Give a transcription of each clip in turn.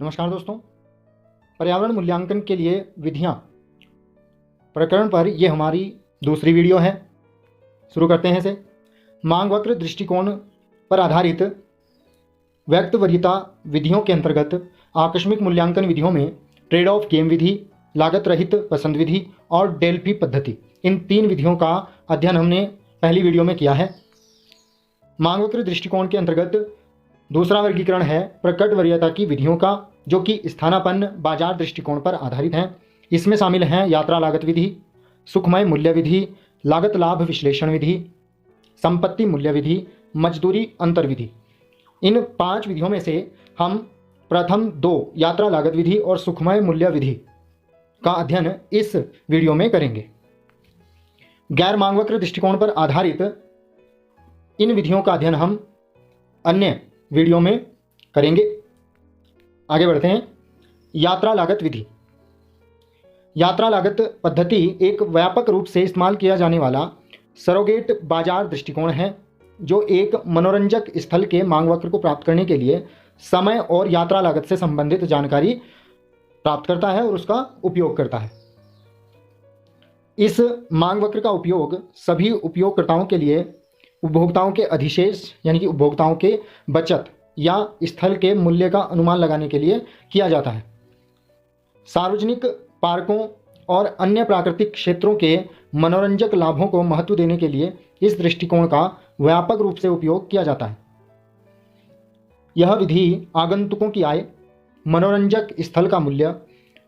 नमस्कार दोस्तों, पर्यावरण मूल्यांकन के लिए विधियां प्रकरण पर यह हमारी दूसरी वीडियो है। शुरू करते हैं इसे। मांग वक्र दृष्टिकोण पर आधारित व्यक्त वरीयता विधियों के अंतर्गत आकस्मिक मूल्यांकन विधियों में ट्रेड ऑफ गेम विधि, लागत रहित पसंद विधि और डेल्फी पद्धति, इन 3 विधियों का अध्ययन हमने पहली वीडियो में किया है। मांग वक्र दृष्टिकोण के अंतर्गत दूसरा वर्गीकरण है प्रकट वरीयता की विधियों का, जो कि स्थानापन्न बाजार दृष्टिकोण पर आधारित हैं। इसमें शामिल हैं यात्रा लागत विधि, सुखमय मूल्य विधि, लागत लाभ विश्लेषण विधि, संपत्ति मूल्य विधि, मजदूरी अंतर विधि। इन 5 विधियों में से हम प्रथम 2 यात्रा लागत विधि और सुखमय मूल्य विधि का अध्ययन इस वीडियो में करेंगे। गैर मांग वक्र दृष्टिकोण पर आधारित इन विधियों का अध्ययन हम अन्य वीडियो में करेंगे। आगे बढ़ते हैं। यात्रा लागत विधि। यात्रा लागत पद्धति एक व्यापक रूप से इस्तेमाल किया जाने वाला सरोगेट बाजार दृष्टिकोण है, जो एक मनोरंजक स्थल के मांग वक्र को प्राप्त करने के लिए समय और यात्रा लागत से संबंधित जानकारी प्राप्त करता है और उसका उपयोग करता है। इस मांग वक्र का उपयोग सभी उपयोगकर्ताओं के लिए उपभोक्ताओं के अधिशेष यानी कि उपभोक्ताओं के बचत या स्थल के मूल्य का अनुमान लगाने के लिए किया जाता है। सार्वजनिक पार्कों और अन्य प्राकृतिक क्षेत्रों के मनोरंजक लाभों को महत्व देने के लिए इस दृष्टिकोण का व्यापक रूप से उपयोग किया जाता है। यह विधि आगंतुकों की आय, मनोरंजक स्थल का मूल्य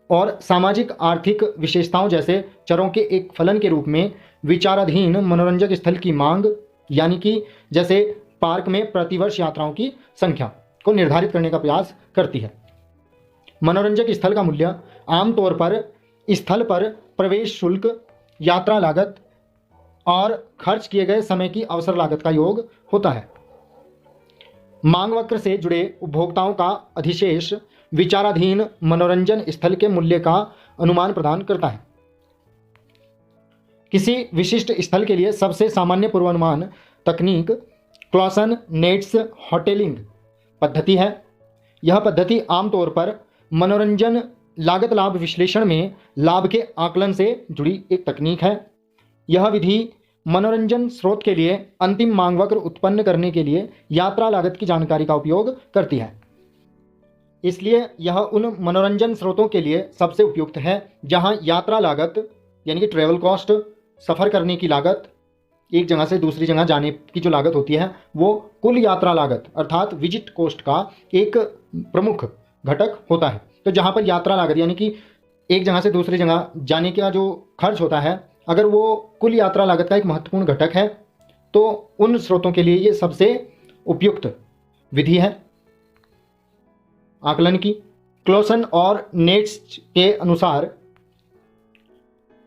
और सामाजिक आर्थिक विशेषताओं जैसे चरों के एक फलन के रूप में विचाराधीन मनोरंजक स्थल की मांग, यानी कि जैसे पार्क में प्रतिवर्ष यात्राओं की संख्या को निर्धारित करने का प्रयास करती है। मनोरंजक स्थल का मूल्य आमतौर पर स्थल पर प्रवेश शुल्क, यात्रा लागत और खर्च किए गए समय की अवसर लागत का योग होता है। मांग वक्र से जुड़े उपभोक्ताओं का अधिशेष विचाराधीन मनोरंजन स्थल के मूल्य का अनुमान प्रदान करता है। किसी विशिष्ट स्थल के लिए सबसे सामान्य पूर्वानुमान तकनीक क्लॉसन-नेट्स हॉटेलिंग पद्धति है। यह पद्धति आमतौर पर मनोरंजन लागत लाभ विश्लेषण में लाभ के आकलन से जुड़ी एक तकनीक है। यह विधि मनोरंजन स्रोत के लिए अंतिम मांग वक्र उत्पन्न करने के लिए यात्रा लागत की जानकारी का उपयोग करती है। इसलिए यह उन मनोरंजन स्रोतों के लिए सबसे उपयुक्त है जहां यात्रा लागत यानी कि ट्रेवल कॉस्ट, सफ़र करने की लागत, एक जगह से दूसरी जगह जाने की जो लागत होती है वो कुल यात्रा लागत अर्थात विजिट कॉस्ट का एक प्रमुख घटक होता है। तो जहाँ पर यात्रा लागत यानी कि एक जगह से दूसरी जगह जाने का जो खर्च होता है, अगर वो कुल यात्रा लागत का एक महत्वपूर्ण घटक है तो उन स्रोतों के लिए ये सबसे उपयुक्त विधि है आकलन की। क्लॉसन और नेट्स के अनुसार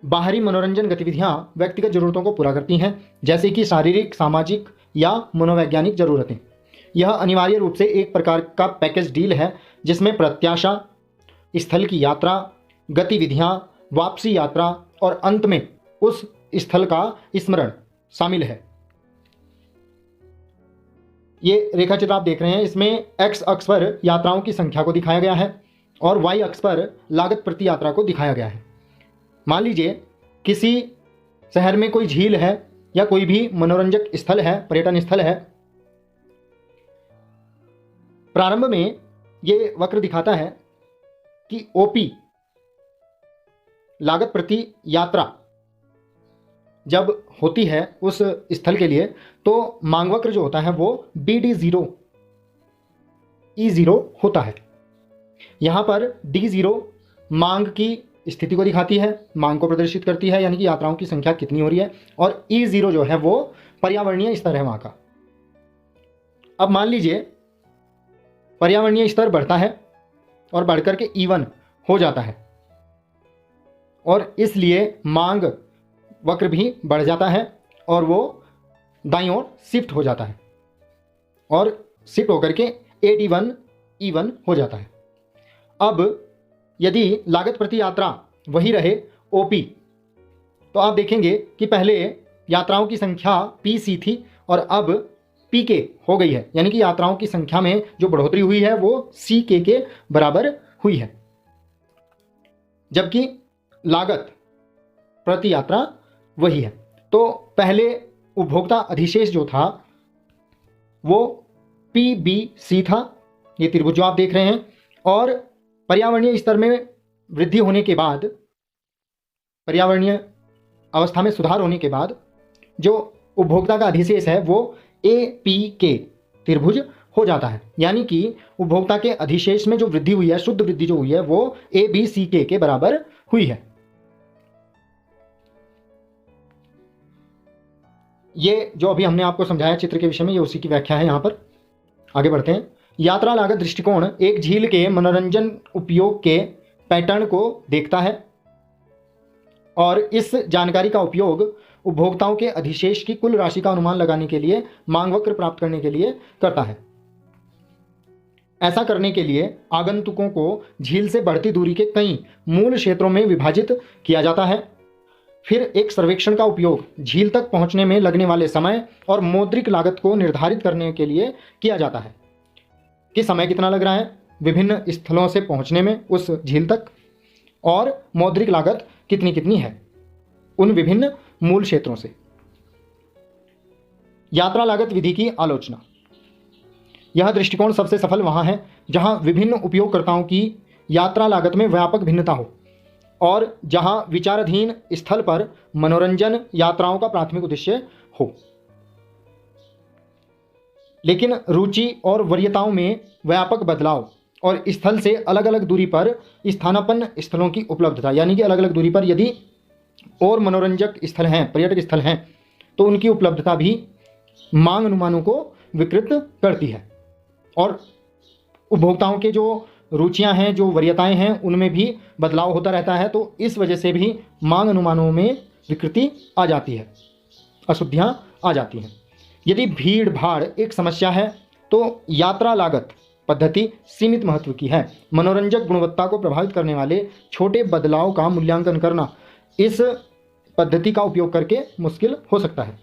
बाहरी मनोरंजन गतिविधियां व्यक्तिगत जरूरतों को पूरा करती हैं, जैसे कि शारीरिक, सामाजिक या मनोवैज्ञानिक जरूरतें। यह अनिवार्य रूप से एक प्रकार का पैकेज डील है जिसमें प्रत्याशा, स्थल की यात्रा, गतिविधियां, वापसी यात्रा और अंत में उस स्थल का स्मरण शामिल है। ये रेखाचित्र आप देख रहे हैं, इसमें एक्स अक्ष पर यात्राओं की संख्या को दिखाया गया है और वाई अक्ष पर लागत प्रति यात्रा को दिखाया गया है। मान लीजिए किसी शहर में कोई झील है या कोई भी मनोरंजक स्थल है, पर्यटन स्थल है। प्रारंभ में ये वक्र दिखाता है कि ओपी लागत प्रति यात्रा जब होती है उस स्थल के लिए तो मांग वक्र जो होता है वो BD0 E0 होता है। यहाँ पर D0 मांग की स्थिति को दिखाती है, मांग को प्रदर्शित करती है, यानी कि यात्राओं की संख्या कितनी हो रही है, और E0 जो है वो पर्यावरणीय स्तर है वहाँ का। अब मान लीजिए पर्यावरणीय स्तर बढ़ता है और बढ़कर के E1 हो जाता है और इसलिए मांग वक्र भी बढ़ जाता है और वो दाईं ओर शिफ्ट हो जाता है और शिफ्ट होकर के AD1 E1 हो जाता है। अब यदि लागत प्रति यात्रा वही रहे OP, तो आप देखेंगे कि पहले यात्राओं की संख्या PC थी और अब पी के हो गई है, यानी कि यात्राओं की संख्या में जो बढ़ोतरी हुई है वो सी के बराबर हुई है, जबकि लागत प्रति यात्रा वही है। तो पहले उपभोक्ता अधिशेष जो था वो PBC था, ये त्रिभुज जो आप देख रहे हैं, और पर्यावरणीय स्तर में वृद्धि होने के बाद, पर्यावरणीय अवस्था में सुधार होने के बाद जो उपभोक्ता का अधिशेष है वो APK त्रिभुज हो जाता है, यानी कि उपभोक्ता के अधिशेष में जो वृद्धि हुई है, शुद्ध वृद्धि जो हुई है वो ABCK के बराबर हुई है। ये जो अभी हमने आपको समझाया चित्र के विषय में, ये उसी की व्याख्या है। यहाँ पर आगे बढ़ते हैं। यात्रा लागत दृष्टिकोण एक झील के मनोरंजन उपयोग के पैटर्न को देखता है और इस जानकारी का उपयोग उपभोक्ताओं के अधिशेष की कुल राशि का अनुमान लगाने के लिए मांग वक्र प्राप्त करने के लिए करता है। ऐसा करने के लिए आगंतुकों को झील से बढ़ती दूरी के कई मूल क्षेत्रों में विभाजित किया जाता है। फिर एक सर्वेक्षण का उपयोग झील तक पहुंचने में लगने वाले समय और मौद्रिक लागत को निर्धारित करने के लिए किया जाता है कि समय कितना लग रहा है विभिन्न स्थलों से पहुंचने में उस झील तक, और मौद्रिक लागत कितनी कितनी है उन विभिन्न मूल क्षेत्रों से। यात्रा लागत विधि की आलोचना। यह दृष्टिकोण सबसे सफल वहां है जहां विभिन्न उपयोगकर्ताओं की यात्रा लागत में व्यापक भिन्नता हो और जहां विचाराधीन स्थल पर मनोरंजन यात्राओं का प्राथमिक उद्देश्य हो, लेकिन रुचि और वरीयताओं में व्यापक बदलाव और स्थल से अलग अलग दूरी पर स्थानापन्न स्थलों की उपलब्धता, यानी कि अलग अलग दूरी पर यदि और मनोरंजक स्थल हैं, पर्यटक स्थल हैं, तो उनकी उपलब्धता भी मांग अनुमानों को विकृत करती है और उपभोक्ताओं के जो रुचियां हैं, जो वरीयताएं हैं, उनमें भी बदलाव होता रहता है। तो इस वजह से भी मांग अनुमानों में विकृति आ जाती है, अशुद्धियां आ जाती हैं। यदि भीड़ भाड़ एक समस्या है तो यात्रा लागत पद्धति सीमित महत्व की है। मनोरंजक गुणवत्ता को प्रभावित करने वाले छोटे बदलाव का मूल्यांकन करना इस पद्धति का उपयोग करके मुश्किल हो सकता है।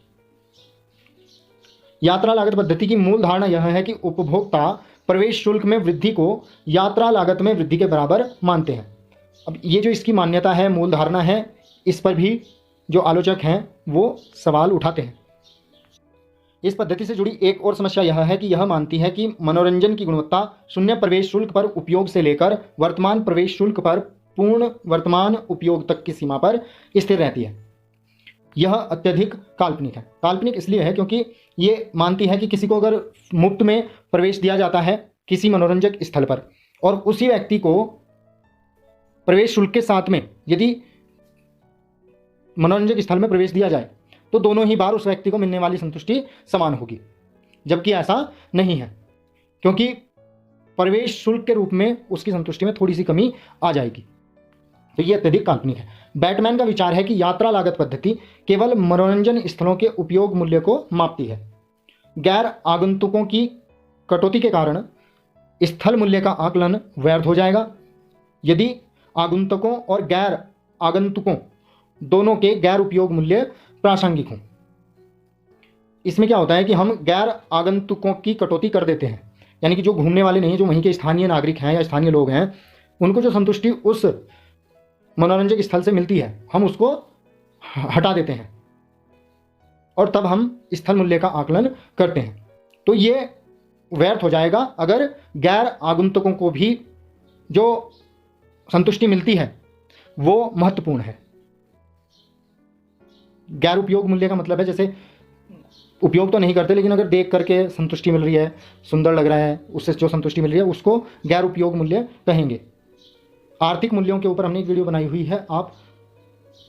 यात्रा लागत पद्धति की मूल धारणा यह है कि उपभोक्ता प्रवेश शुल्क में वृद्धि को यात्रा लागत में वृद्धि के बराबर मानते हैं। अब ये जो इसकी मान्यता है, मूल धारणा है, इस पर भी जो आलोचक हैं वो सवाल उठाते हैं। इस पद्धति से जुड़ी एक और समस्या यह है कि यह मानती है कि मनोरंजन की गुणवत्ता शून्य प्रवेश शुल्क पर उपयोग से लेकर वर्तमान प्रवेश शुल्क पर पूर्ण वर्तमान उपयोग तक की सीमा पर स्थिर रहती है। यह अत्यधिक काल्पनिक है। काल्पनिक इसलिए है क्योंकि ये मानती है कि किसी को अगर मुफ्त में प्रवेश दिया जाता है किसी मनोरंजक स्थल पर और उसी व्यक्ति को प्रवेश शुल्क के साथ में यदि मनोरंजक स्थल में प्रवेश दिया जाए तो दोनों ही बार उस व्यक्ति को मिलने वाली संतुष्टि समान होगी, जबकि ऐसा नहीं है क्योंकि प्रवेश शुल्क के रूप में उसकी संतुष्टि में थोड़ी सी कमी आ जाएगी। तो ये अत्यधिक काल्पनिक है। बैटमैन का विचार है कि यात्रा लागत पद्धति केवल मनोरंजन स्थलों के उपयोग मूल्य को मापती है। गैर आगंतुकों की कटौती के कारण स्थल मूल्य का आकलन व्यर्थ हो जाएगा। यदि आगंतुकों और गैर आगंतुकों दोनों के गैर उपयोग मूल्य प्रासंगिक हों, इसमें क्या होता है कि हम गैर आगंतुकों की कटौती कर देते हैं, यानी कि जो घूमने वाले नहीं, जो वहीं के स्थानीय नागरिक हैं या स्थानीय लोग हैं, उनको जो संतुष्टि उस मनोरंजक स्थल से मिलती है हम उसको हटा देते हैं और तब हम स्थल मूल्य का आकलन करते हैं। तो ये व्यर्थ हो जाएगा अगर गैर आगंतुकों को भी जो संतुष्टि मिलती है वो महत्वपूर्ण है। गैर उपयोग मूल्य का मतलब है जैसे उपयोग तो नहीं करते लेकिन अगर देख करके संतुष्टि मिल रही है, सुंदर लग रहा है, उससे जो संतुष्टि मिल रही है उसको गैर उपयोग मूल्य कहेंगे। आर्थिक मूल्यों के ऊपर हमने एक वीडियो बनाई हुई है, आप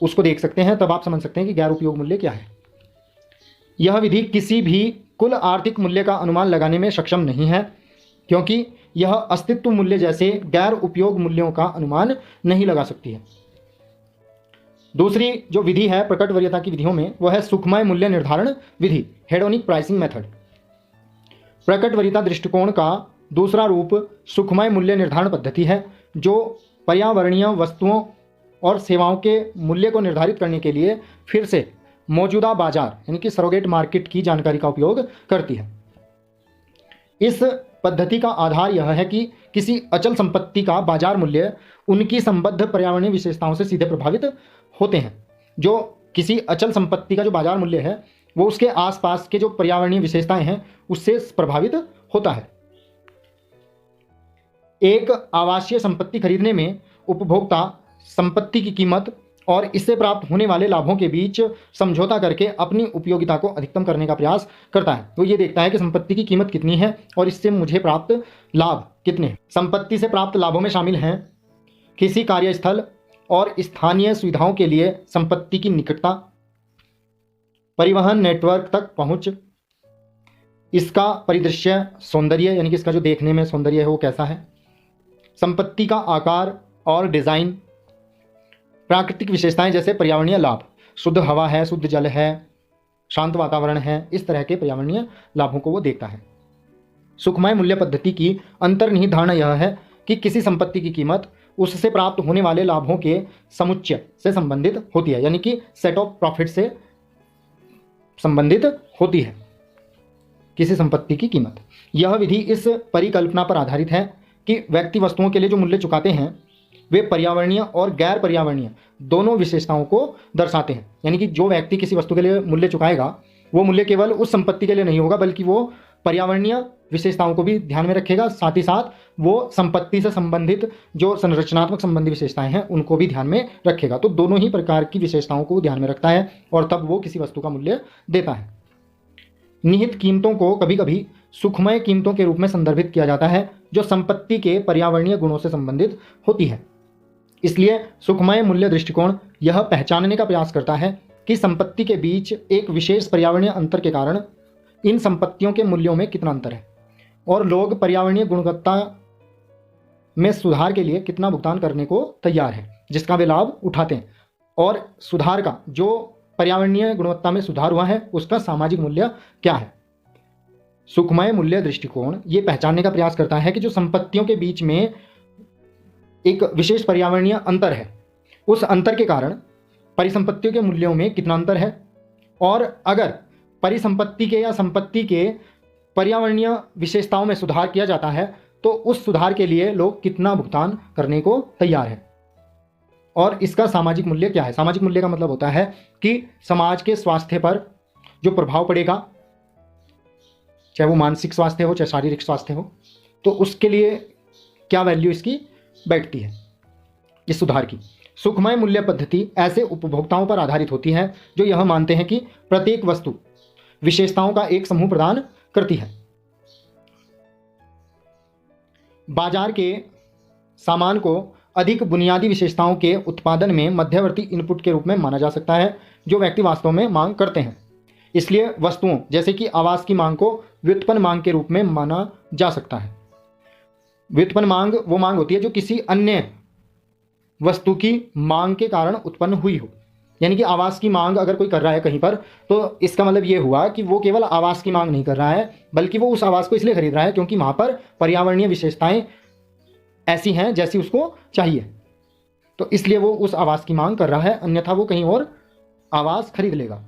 उसको देख सकते हैं, तब आप समझ सकते हैं कि गैर उपयोग मूल्य क्या है। यह विधि किसी भी कुल आर्थिक मूल्य का अनुमान लगाने में सक्षम नहीं है क्योंकि यह अस्तित्व मूल्य जैसे गैर उपयोग मूल्यों का अनुमान नहीं लगा सकती है। दूसरी जो विधि है प्रकट वरीयता की विधियों में वह है सुखमय मूल्य निर्धारण विधि, हेडोनिक प्राइसिंग मेथड। प्रकट वरीयता दृष्टिकोण का दूसरा रूप सुखमय मूल्य निर्धारण पद्धति है जो पर्यावरणीय वस्तुओं और सेवाओं के मूल्य को निर्धारित करने के लिए फिर से मौजूदा बाजार यानी कि सरोगेट मार्केट की जानकारी का उपयोग करती है। इस पद्धति का आधार यह है कि किसी अचल संपत्ति का बाजार मूल्य उनकी संबद्ध पर्यावरणीय विशेषताओं से सीधे प्रभावित होते हैं। जो किसी अचल संपत्ति का जो बाजार मूल्य है वो उसके आसपास के जो पर्यावरणीय विशेषताएं हैं उससे प्रभावित होता है। एक आवासीय संपत्ति खरीदने में उपभोक्ता संपत्ति की कीमत और इससे प्राप्त होने वाले लाभों के बीच समझौता करके अपनी उपयोगिता को अधिकतम करने का प्रयास करता है। तो ये देखता है कि संपत्ति की कीमत कितनी है और इससे मुझे प्राप्त लाभ कितने हैं। संपत्ति से प्राप्त लाभों में शामिल हैं किसी कार्यस्थल और स्थानीय सुविधाओं के लिए संपत्ति की निकटता, परिवहन नेटवर्क तक पहुंच, इसका परिदृश्य सौंदर्य यानी कि इसका जो देखने में सौंदर्य है वो कैसा है, संपत्ति का आकार और डिज़ाइन, प्राकृतिक विशेषताएं जैसे पर्यावरणीय लाभ, शुद्ध हवा है, शुद्ध जल है, शांत वातावरण है, इस तरह के पर्यावरणीय लाभों को वो देखता है। सुखमय मूल्य पद्धति की अंतर्निहित धारणा यह है कि किसी संपत्ति की कीमत उससे प्राप्त होने वाले लाभों के समुच्चय से संबंधित होती है, यानी कि सेट ऑफ प्रॉफिट से संबंधित होती है किसी संपत्ति की कीमत। यह विधि इस परिकल्पना पर आधारित है कि व्यक्ति वस्तुओं के लिए जो मूल्य चुकाते हैं वे पर्यावरणीय और गैर पर्यावरणीय दोनों विशेषताओं को दर्शाते हैं। यानी कि जो व्यक्ति किसी वस्तु के लिए मूल्य चुकाएगा वो मूल्य केवल उस संपत्ति के लिए नहीं होगा बल्कि वो पर्यावरणीय विशेषताओं को भी ध्यान में रखेगा, साथ ही साथ वो संपत्ति से संबंधित जो संरचनात्मक संबंधी विशेषताएं हैं उनको भी ध्यान में रखेगा। तो दोनों ही प्रकार की विशेषताओं को ध्यान में रखता है और तब वो किसी वस्तु का मूल्य देता है। निहित कीमतों को कभी कभी सुखमय कीमतों के रूप में संदर्भित किया जाता है जो संपत्ति के पर्यावरणीय गुणों से संबंधित होती है। इसलिए सुखमय मूल्य दृष्टिकोण यह पहचानने का प्रयास करता है कि संपत्ति के बीच एक विशेष पर्यावरणीय अंतर के कारण इन संपत्तियों के मूल्यों में कितना अंतर है और लोग पर्यावरणीय गुणवत्ता में सुधार के लिए कितना भुगतान करने को तैयार है जिसका वे लाभ उठाते हैं, और सुधार का जो पर्यावरणीय गुणवत्ता में सुधार हुआ है उसका सामाजिक मूल्य क्या है। सुखमय मूल्य दृष्टिकोण ये पहचानने का प्रयास करता है कि जो संपत्तियों के बीच में एक विशेष पर्यावरणीय अंतर है उस अंतर के कारण परिसंपत्तियों के मूल्यों में कितना अंतर है, और अगर परिसंपत्ति के या संपत्ति के पर्यावरणीय विशेषताओं में सुधार किया जाता है तो उस सुधार के लिए लोग कितना भुगतान करने को तैयार है, और इसका सामाजिक मूल्य क्या है। सामाजिक मूल्य का मतलब होता है कि समाज के स्वास्थ्य पर जो प्रभाव पड़ेगा, चाहे वो मानसिक स्वास्थ्य हो चाहे शारीरिक स्वास्थ्य हो, तो उसके लिए क्या वैल्यू इसकी बैठती है इस सुधार की। सुखमय मूल्य पद्धति ऐसे उपभोक्ताओं पर आधारित होती है जो यह मानते हैं कि प्रत्येक वस्तु विशेषताओं का एक समूह प्रदान करती है। बाजार के सामान को अधिक बुनियादी विशेषताओं के उत्पादन में मध्यवर्ती इनपुट के रूप में माना जा सकता है जो व्यक्ति वास्तव में मांग करते हैं। इसलिए वस्तुओं जैसे कि आवास की मांग को व्युत्पन्न मांग के रूप में माना जा सकता है। व्युत्पन्न मांग वो मांग होती है जो किसी अन्य वस्तु की मांग के कारण उत्पन्न हुई हो। यानी कि आवास की मांग अगर कोई कर रहा है कहीं पर तो इसका मतलब ये हुआ कि वो केवल आवास की मांग नहीं कर रहा है बल्कि वो उस आवास को इसलिए खरीद रहा है क्योंकि वहाँ पर पर्यावरणीय विशेषताएं ऐसी हैं जैसी उसको चाहिए, तो इसलिए वो उस आवास की मांग कर रहा है, अन्यथा वो कहीं और आवास खरीद लेगा।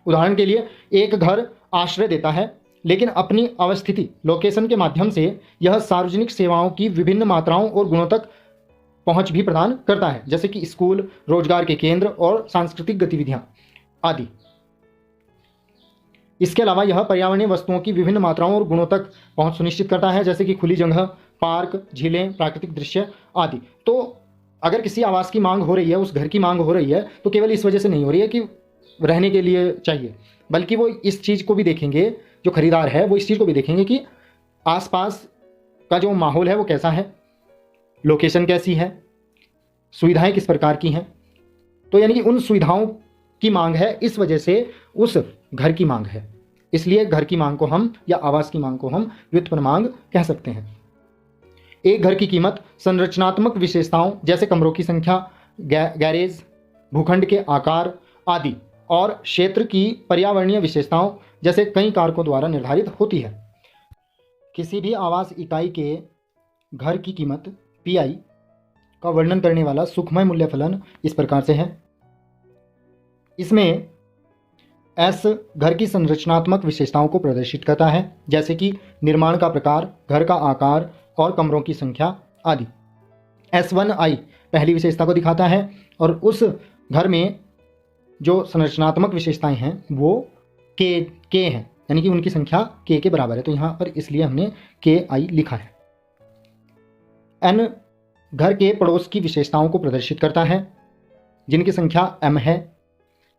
उदाहरण के लिए एक घर आश्रय देता है लेकिन अपनी अवस्थिति लोकेशन के माध्यम से यह सार्वजनिक सेवाओं की विभिन्न मात्राओं और गुणों तक पहुंच भी प्रदान करता है, जैसे कि स्कूल, रोजगार के केंद्र और सांस्कृतिक गतिविधियां आदि। इसके अलावा यह पर्यावरणीय वस्तुओं की विभिन्न मात्राओं और गुणों तक पहुंच सुनिश्चित करता है, जैसे कि खुली जगह, पार्क, झीलें, प्राकृतिक दृश्य आदि। तो अगर किसी आवास की मांग हो रही है, उस घर की मांग हो रही है, तो केवल इस वजह से नहीं हो रही है कि रहने के लिए चाहिए, बल्कि वो इस चीज़ को भी देखेंगे, जो खरीदार है वो इस चीज़ को भी देखेंगे कि आसपास का जो माहौल है वो कैसा है, लोकेशन कैसी है, सुविधाएं किस प्रकार की हैं। तो यानी कि उन सुविधाओं की मांग है, इस वजह से उस घर की मांग है। इसलिए घर की मांग को हम या आवास की मांग को हम व्युत्पन्न मांग कह सकते हैं। एक घर की कीमत संरचनात्मक विशेषताओं जैसे कमरों की संख्या, गैरेज, भूखंड के आकार आदि और क्षेत्र की पर्यावरणीय विशेषताओं जैसे कई कारकों द्वारा निर्धारित होती है। किसी भी आवास इकाई के घर की कीमत पीआई का वर्णन करने वाला सुखमय मूल्य फलन इस प्रकार से है। इसमें एस घर की संरचनात्मक विशेषताओं को प्रदर्शित करता है, जैसे कि निर्माण का प्रकार, घर का आकार और कमरों की संख्या आदि। S1I पहली विशेषता को दिखाता है और उस घर में जो संरचनात्मक विशेषताएं हैं वो K हैं, यानी कि उनकी संख्या K के बराबर है, तो यहाँ पर इसलिए हमने KI लिखा है। N घर के पड़ोस की विशेषताओं को प्रदर्शित करता है जिनकी संख्या M है,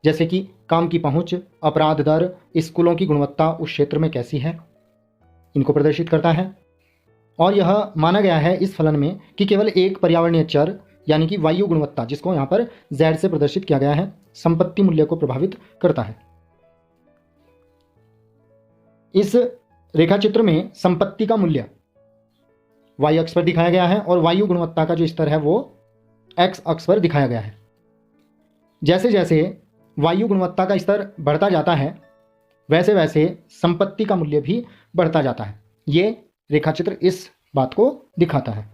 जैसे कि काम की पहुंच, अपराध दर, स्कूलों की गुणवत्ता उस क्षेत्र में कैसी है, इनको प्रदर्शित करता है। और यह माना गया है इस फलन में कि केवल एक पर्यावरणीय चर यानी कि वायु गुणवत्ता, जिसको यहाँ पर Z से प्रदर्शित किया गया है, संपत्ति मूल्य को प्रभावित करता है। इस रेखाचित्र में संपत्ति का मूल्य y अक्ष पर दिखाया गया है और वायु गुणवत्ता का जो स्तर है वो x अक्ष पर दिखाया गया है। जैसे जैसे वायु गुणवत्ता का स्तर बढ़ता जाता है वैसे वैसे संपत्ति का मूल्य भी बढ़ता जाता है। ये रेखाचित्र इस बात को दिखाता है।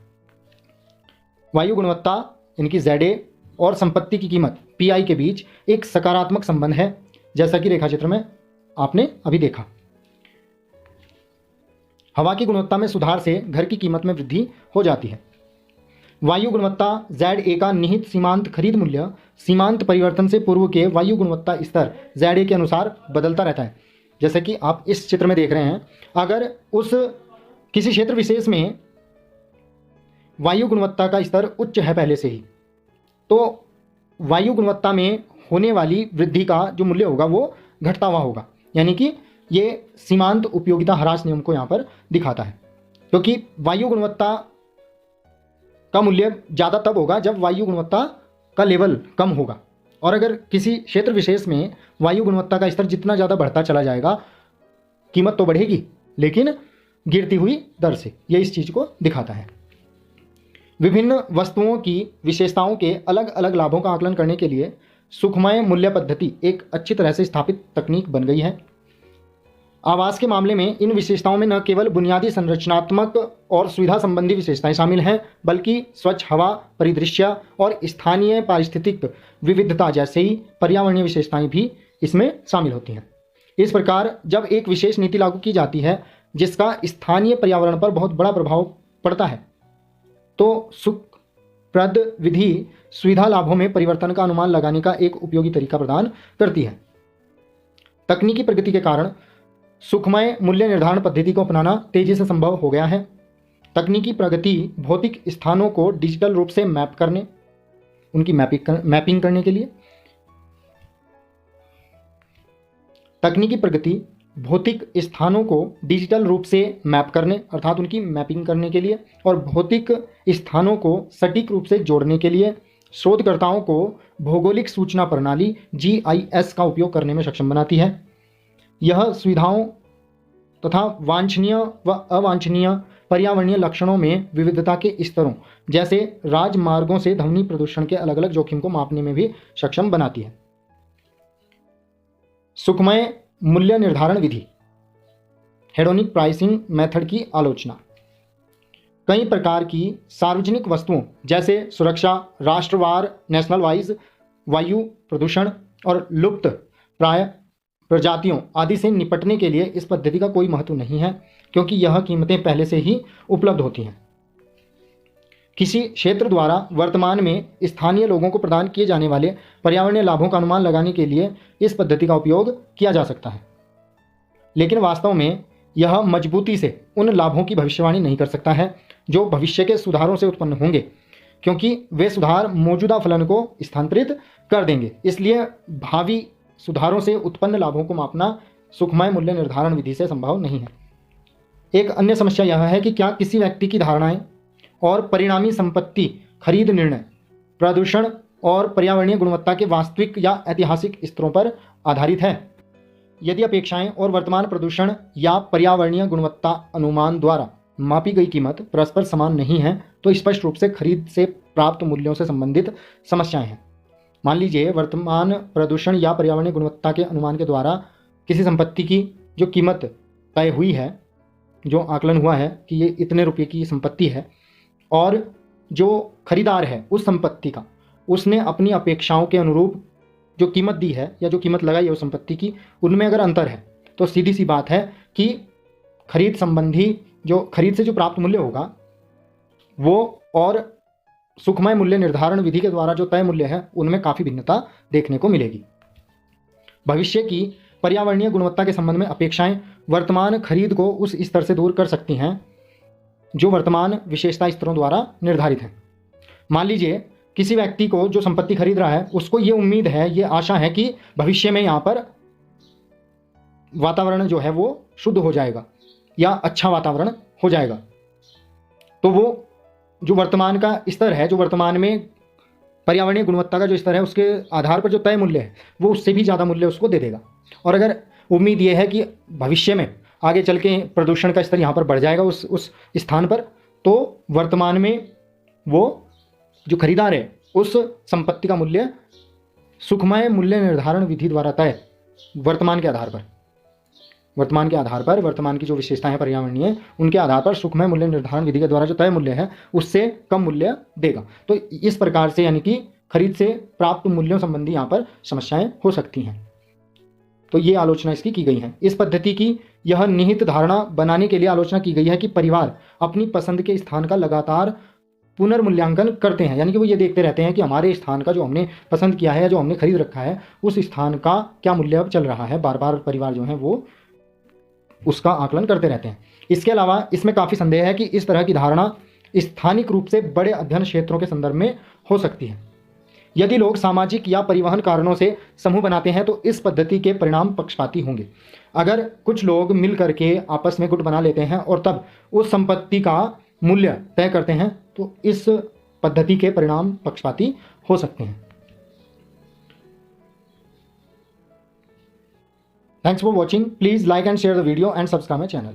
वायु गुणवत्ता इनकी ZA और संपत्ति की कीमत PI के बीच एक सकारात्मक संबंध है, जैसा कि रेखाचित्र में आपने अभी देखा। हवा की गुणवत्ता में सुधार से घर की कीमत में वृद्धि हो जाती है। वायु गुणवत्ता ZA का निहित सीमांत खरीद मूल्य सीमांत परिवर्तन से पूर्व के वायु गुणवत्ता स्तर ZA के अनुसार बदलता रहता है। जैसे कि आप इस चित्र में देख रहे हैं, अगर उस किसी क्षेत्र विशेष में वायु गुणवत्ता का स्तर उच्च है पहले से ही, तो वायु गुणवत्ता में होने वाली वृद्धि का जो मूल्य होगा वो घटता हुआ होगा, यानी कि ये सीमांत उपयोगिता ह्रास नियम को यहाँ पर दिखाता है। क्योंकि वायु गुणवत्ता का मूल्य ज़्यादा तब होगा जब वायु गुणवत्ता का लेवल कम होगा, और अगर किसी क्षेत्र विशेष में वायु गुणवत्ता का स्तर जितना ज़्यादा बढ़ता चला जाएगा, कीमत तो बढ़ेगी लेकिन गिरती हुई दर से। ये इस चीज़ को दिखाता है। विभिन्न वस्तुओं की विशेषताओं के अलग अलग लाभों का आकलन करने के लिए सुखमय मूल्य पद्धति एक अच्छी तरह से स्थापित तकनीक बन गई है। आवास के मामले में इन विशेषताओं में न केवल बुनियादी संरचनात्मक और सुविधा संबंधी विशेषताएं शामिल हैं, बल्कि स्वच्छ हवा परिदृश्य और स्थानीय पारिस्थितिक विविधता जैसे ही पर्यावरणीय विशेषताएं भी इसमें शामिल होती हैं। इस प्रकार जब एक विशेष नीति लागू की जाती है जिसका स्थानीय पर्यावरण पर बहुत बड़ा प्रभाव पड़ता है, तो सुखप्रद विधि सुविधा लाभों में परिवर्तन का अनुमान लगाने का एक उपयोगी तरीका प्रदान करती है। तकनीकी प्रगति के कारण सुखमय मूल्य निर्धारण पद्धति को अपनाना तेजी से संभव हो गया है। तकनीकी प्रगति भौतिक स्थानों को डिजिटल रूप से मैप करने, उनकी मैपिंग करने के लिए, तकनीकी प्रगति भौतिक स्थानों को डिजिटल रूप से मैप करने अर्थात उनकी मैपिंग करने के लिए और भौतिक स्थानों को सटीक रूप से जोड़ने के लिए शोधकर्ताओं को भौगोलिक सूचना प्रणाली GIS का उपयोग करने में सक्षम बनाती है। यह सुविधाओं तथा वांछनीय व अवांछनीय पर्यावरणीय लक्षणों में विविधता के स्तरों जैसे राजमार्गों से ध्वनि प्रदूषण के अलग अलग जोखिम को मापने में भी सक्षम बनाती है। सुखमय मूल्य निर्धारण विधि हेडोनिक प्राइसिंग मेथड की आलोचना। कई प्रकार की सार्वजनिक वस्तुओं जैसे सुरक्षा, राष्ट्रवार नेशनल वाइज, वायु प्रदूषण और लुप्त प्राय प्रजातियों आदि से निपटने के लिए इस पद्धति का कोई महत्व नहीं है, क्योंकि यह कीमतें पहले से ही उपलब्ध होती हैं। किसी क्षेत्र द्वारा वर्तमान में स्थानीय लोगों को प्रदान किए जाने वाले पर्यावरणीय लाभों का अनुमान लगाने के लिए इस पद्धति का उपयोग किया जा सकता है, लेकिन वास्तव में यह मजबूती से उन लाभों की भविष्यवाणी नहीं कर सकता है जो भविष्य के सुधारों से उत्पन्न होंगे, क्योंकि वे सुधार मौजूदा फलन को स्थानांतरित कर देंगे। इसलिए भावी सुधारों से उत्पन्न लाभों को मापना सुखमय मूल्य निर्धारण विधि से संभव नहीं है। एक अन्य समस्या यह है कि क्या किसी व्यक्ति की धारणाएं और परिणामी संपत्ति खरीद निर्णय प्रदूषण और पर्यावरणीय गुणवत्ता के वास्तविक या ऐतिहासिक स्तरों पर आधारित है। यदि अपेक्षाएं और वर्तमान प्रदूषण या पर्यावरणीय गुणवत्ता अनुमान द्वारा मापी गई कीमत परस्पर समान नहीं है, तो स्पष्ट रूप से खरीद से प्राप्त मूल्यों से संबंधित समस्याएं हैं। मान लीजिए वर्तमान प्रदूषण या पर्यावरणीय गुणवत्ता के अनुमान के द्वारा किसी संपत्ति की जो कीमत तय हुई है, जो आकलन हुआ है कि ये इतने रुपये की संपत्ति है, और जो खरीदार है उस संपत्ति का उसने अपनी अपेक्षाओं के अनुरूप जो कीमत दी है या जो कीमत लगाई है उस संपत्ति की, उनमें अगर अंतर है तो सीधी सी बात है कि खरीद संबंधी जो खरीद से जो प्राप्त मूल्य होगा वो और सुखमय मूल्य निर्धारण विधि के द्वारा जो तय मूल्य है उनमें काफ़ी भिन्नता देखने को मिलेगी। भविष्य की पर्यावरणीय गुणवत्ता के संबंध में अपेक्षाएं वर्तमान खरीद को उस स्तर से दूर कर सकती हैं जो वर्तमान विशेषता स्तरों द्वारा निर्धारित है। मान लीजिए किसी व्यक्ति को जो संपत्ति खरीद रहा है उसको ये उम्मीद है, ये आशा है कि भविष्य में यहाँ पर वातावरण जो है वो शुद्ध हो जाएगा या अच्छा वातावरण हो जाएगा, तो वो जो वर्तमान का स्तर है, जो वर्तमान में पर्यावरणीय गुणवत्ता का जो स्तर है उसके आधार पर जो तय मूल्य है वो उससे भी ज़्यादा मूल्य उसको दे देगा। और अगर उम्मीद ये है कि भविष्य में आगे चल के प्रदूषण का स्तर यहाँ पर बढ़ जाएगा उस स्थान पर, तो वर्तमान में वो जो खरीदार है उस संपत्ति का मूल्य सुखमय मूल्य निर्धारण विधि द्वारा तय वर्तमान के आधार पर वर्तमान की जो विशेषताएं हैं पर्यावरणीय, उनके आधार पर सुखमय मूल्य निर्धारण विधि के द्वारा जो तय मूल्य है उससे कम मूल्य देगा। तो इस प्रकार से यानी कि खरीद से प्राप्त मूल्यों संबंधी यहाँ पर समस्याएं हो सकती हैं। तो ये आलोचना इसकी की गई है। इस पद्धति की यह निहित धारणा बनाने के लिए आलोचना की गई है कि परिवार अपनी पसंद के स्थान का लगातार पुनर्मूल्यांकन करते हैं, यानी कि वो ये देखते रहते हैं कि हमारे स्थान का जो हमने पसंद किया है या जो हमने खरीद रखा है उस स्थान का क्या मूल्य अब चल रहा है। बार बार परिवार जो है वो उसका आकलन करते रहते हैं। इसके अलावा इसमें काफ़ी संदेह है कि इस तरह की धारणा स्थानिक रूप से बड़े अध्ययन क्षेत्रों के संदर्भ में हो सकती है। यदि लोग सामाजिक या परिवहन कारणों से समूह बनाते हैं तो इस पद्धति के परिणाम पक्षपाती होंगे। अगर कुछ लोग मिल करके आपस में गुट बना लेते हैं और तब उस संपत्ति का मूल्य तय करते हैं तो इस पद्धति के परिणाम पक्षपाती हो सकते हैं। Thanks for watching. Please like and share the video and subscribe my channel.